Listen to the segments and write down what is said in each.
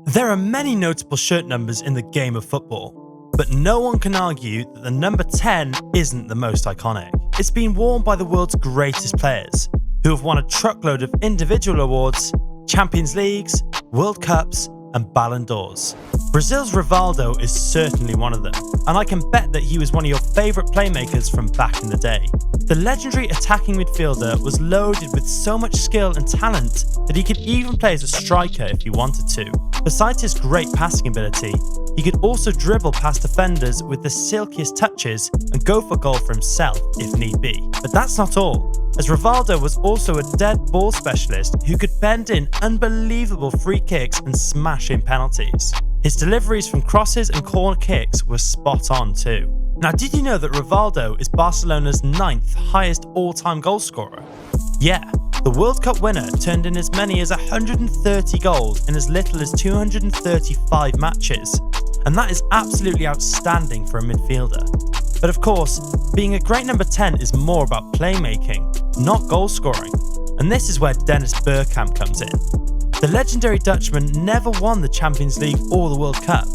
There are many notable shirt numbers in the game of football, but no one can argue that the number 10 isn't the most iconic. It's been worn by the world's greatest players, who have won a truckload of individual awards, Champions Leagues, World Cups, and Ballon d'Ors. Brazil's Rivaldo is certainly one of them, and I can bet that he was one of your favourite playmakers from back in the day. The legendary attacking midfielder was loaded with so much skill and talent that he could even play as a striker if he wanted to. Besides his great passing ability, he could also dribble past defenders with the silkiest touches and go for goal for himself if need be. But that's not all, as Rivaldo was also a dead ball specialist who could bend in unbelievable free kicks and smash in penalties. His deliveries from crosses and corner kicks were spot on too. Now, did you know that Rivaldo is Barcelona's 9th highest all-time goal scorer? Yeah, the World Cup winner turned in as many as 130 goals in as little as 235 matches, and that is absolutely outstanding for a midfielder. But of course, being a great number 10 is more about playmaking, not goal scoring, and this is where Dennis Bergkamp comes in. The legendary Dutchman never won the Champions League or the World Cup,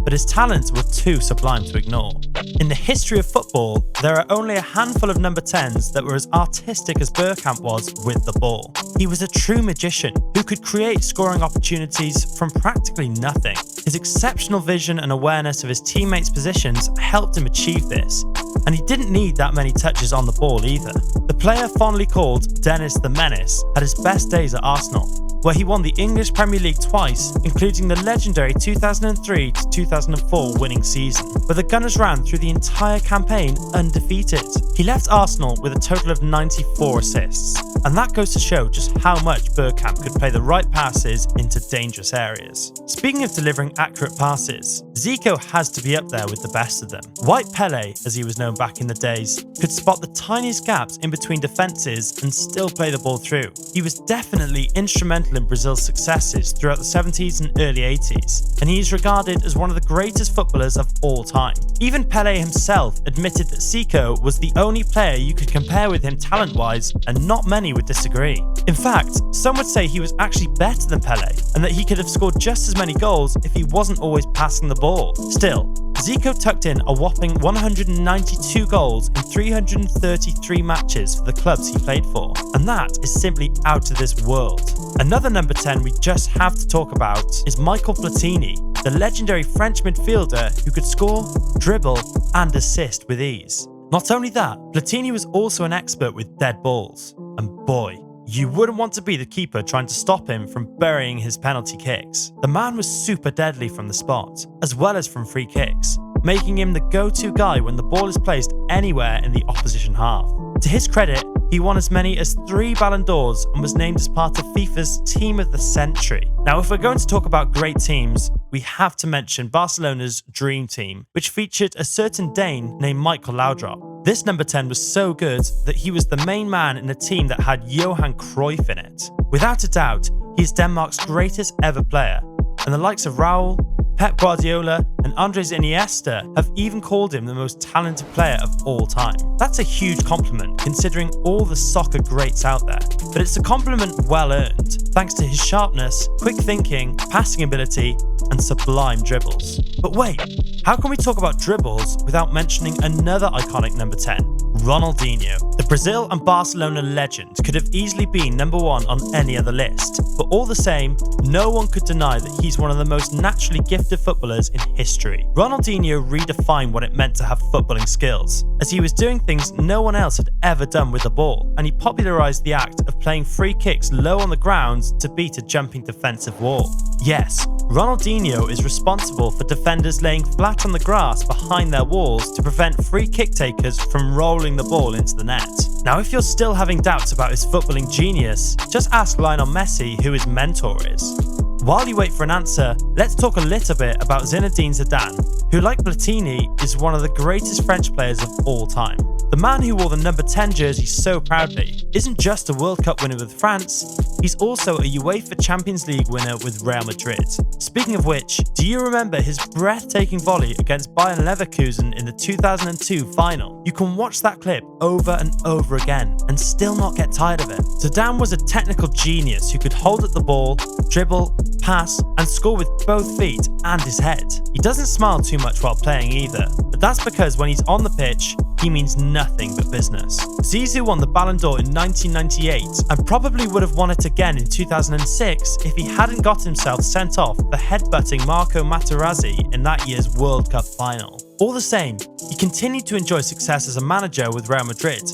but his talents were too sublime to ignore. In the history of football, there are only a handful of number 10s that were as artistic as Bergkamp was with the ball. He was a true magician who could create scoring opportunities from practically nothing. His exceptional vision and awareness of his teammates' positions helped him achieve this, and he didn't need that many touches on the ball either. The player fondly called Dennis the Menace had his best days at Arsenal, where he won the English Premier League twice, including the legendary 2003 to 2004 winning season, where the Gunners ran through the entire campaign undefeated. He left Arsenal with a total of 94 assists, and that goes to show just how much Bergkamp could play the right passes into dangerous areas. Speaking of delivering accurate passes, Zico has to be up there with the best of them. White Pelé, as he was known back in the days, could spot the tiniest gaps in between defences and still play the ball through. He was definitely instrumental in Brazil's successes throughout the 70s and early 80s, and he is regarded as one of the greatest footballers of all time. Even Pelé himself admitted that Zico was the only player you could compare with him talent-wise, and not many would disagree. In fact, some would say he was actually better than Pelé, and that he could have scored just as many goals if he wasn't always passing the ball. Still, Zico tucked in a whopping 192 goals in 333 matches for the clubs he played for, and that is simply out of this world. Another number 10 we just have to talk about is Michel Platini, the legendary French midfielder who could score, dribble, and assist with ease. Not only that, Platini was also an expert with dead balls, and boy, you wouldn't want to be the keeper trying to stop him from burying his penalty kicks. The man was super deadly from the spot, as well as from free kicks, making him the go-to guy when the ball is placed anywhere in the opposition half. To his credit, he won as many as 3 Ballon d'Ors and was named as part of FIFA's Team of the Century. Now, if we're going to talk about great teams, we have to mention Barcelona's Dream Team, which featured a certain Dane named Michel Laudrup. This number 10 was so good that he was the main man in a team that had Johan Cruyff in it. Without a doubt, he is Denmark's greatest ever player, and the likes of Raul, Pep Guardiola, and Andres Iniesta have even called him the most talented player of all time. That's a huge compliment considering all the soccer greats out there, but it's a compliment well earned, thanks to his sharpness, quick thinking, passing ability, and sublime dribbles. But wait, how can we talk about dribbles without mentioning another iconic number 10, Ronaldinho? The Brazil and Barcelona legend could have easily been number 1 on any other list, but all the same, no one could deny that he's one of the most naturally gifted footballers in history. Ronaldinho redefined what it meant to have footballing skills, as he was doing things no one else had ever done with the ball, and he popularised the act of playing free kicks low on the ground to beat a jumping defensive wall. Yes, Ronaldinho is responsible for defenders laying flat on the grass behind their walls to prevent free kick takers from rolling the ball into the net. Now, if you're still having doubts about his footballing genius, just ask Lionel Messi who his mentor is. While you wait for an answer, let's talk a little bit about Zinedine Zidane, who, like Platini, is one of the greatest French players of all time. The man who wore the number 10 jersey so proudly isn't just a World Cup winner with France, he's also a UEFA Champions League winner with Real Madrid. Speaking of which, do you remember his breathtaking volley against Bayern Leverkusen in the 2002 final? You can watch that clip over and over again and still not get tired of it. Zidane was a technical genius who could hold up the ball, dribble, pass, and score with both feet and his head. He doesn't smile too much while playing either, but that's because when he's on the pitch, he means nothing but business. Zizou won the Ballon d'Or in 1998 and probably would have won it again in 2006 if he hadn't got himself sent off for headbutting Marco Materazzi in that year's World Cup final. All the same, he continued to enjoy success as a manager with Real Madrid,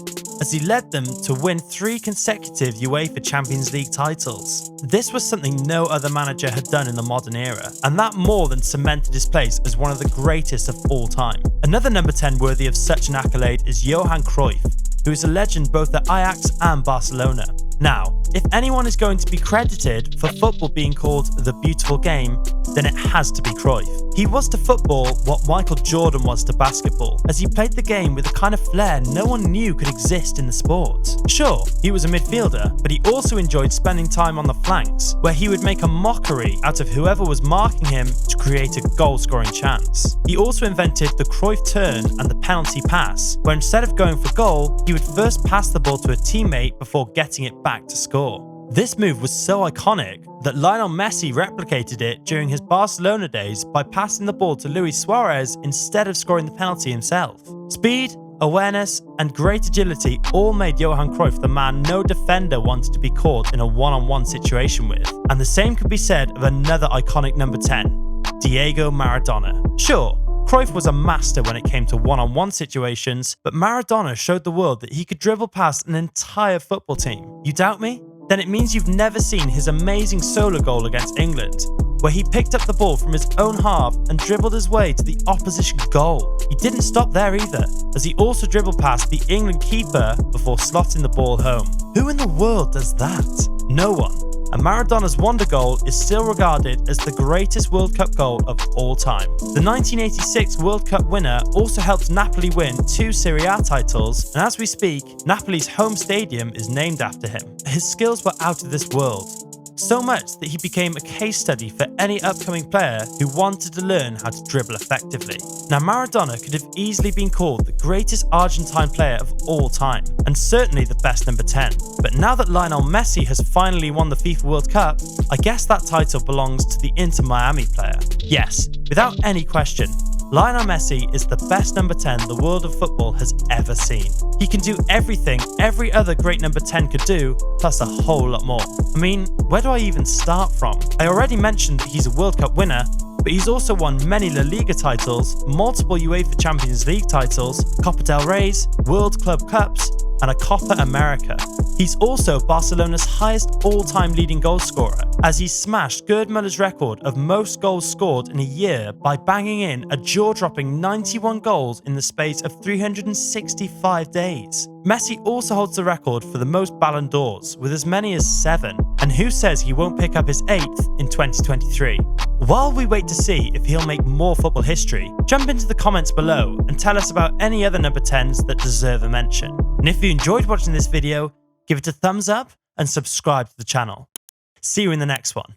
as he led them to win 3 consecutive UEFA Champions League titles. This was something no other manager had done in the modern era, and that more than cemented his place as one of the greatest of all time. Another number 10 worthy of such an accolade is Johan Cruyff, who is a legend both at Ajax and Barcelona. Now, if anyone is going to be credited for football being called the beautiful game, then it has to be Cruyff. He was to football what Michael Jordan was to basketball, as he played the game with a kind of flair no one knew could exist in the sport. Sure, he was a midfielder, but he also enjoyed spending time on the flanks, where he would make a mockery out of whoever was marking him to create a goal-scoring chance. He also invented the Cruyff turn and the penalty pass, where instead of going for goal, he would first pass the ball to a teammate before getting it back to score. This move was so iconic that Lionel Messi replicated it during his Barcelona days by passing the ball to Luis Suarez instead of scoring the penalty himself. Speed, awareness, and great agility all made Johan Cruyff the man no defender wanted to be caught in a one-on-one situation with. And the same could be said of another iconic number 10, Diego Maradona. Sure, Cruyff was a master when it came to one-on-one situations, but Maradona showed the world that he could dribble past an entire football team. You doubt me? Then it means you've never seen his amazing solo goal against England, where he picked up the ball from his own half and dribbled his way to the opposition goal. He didn't stop there either, as he also dribbled past the England keeper before slotting the ball home. Who in the world does that? No one. And Maradona's wonder goal is still regarded as the greatest World Cup goal of all time. The 1986 World Cup winner also helped Napoli win 2 Serie A titles, and as we speak, Napoli's home stadium is named after him. His skills were out of this world, so much that he became a case study for any upcoming player who wanted to learn how to dribble effectively. Now, Maradona could have easily been called the greatest Argentine player of all time, and certainly the best number 10. But now that Lionel Messi has finally won the FIFA World Cup, I guess that title belongs to the Inter Miami player. Yes, without any question, Lionel Messi is the best number 10 the world of football has ever seen. He can do everything every other great number 10 could do, plus a whole lot more. I mean, where do I even start from? I already mentioned that he's a World Cup winner, but he's also won many La Liga titles, multiple UEFA Champions League titles, Copa del Rey's, World Club Cups, and a Copa America. He's also Barcelona's highest all-time leading goal scorer, as he smashed Gerd Muller's record of most goals scored in a year by banging in a jaw-dropping 91 goals in the space of 365 days. Messi also holds the record for the most Ballon d'Ors, with as many as 7, and who says he won't pick up his 8th in 2023? While we wait to see if he'll make more football history, jump into the comments below and tell us about any other number 10s that deserve a mention. And if you enjoyed watching this video, give it a thumbs up and subscribe to the channel. See you in the next one.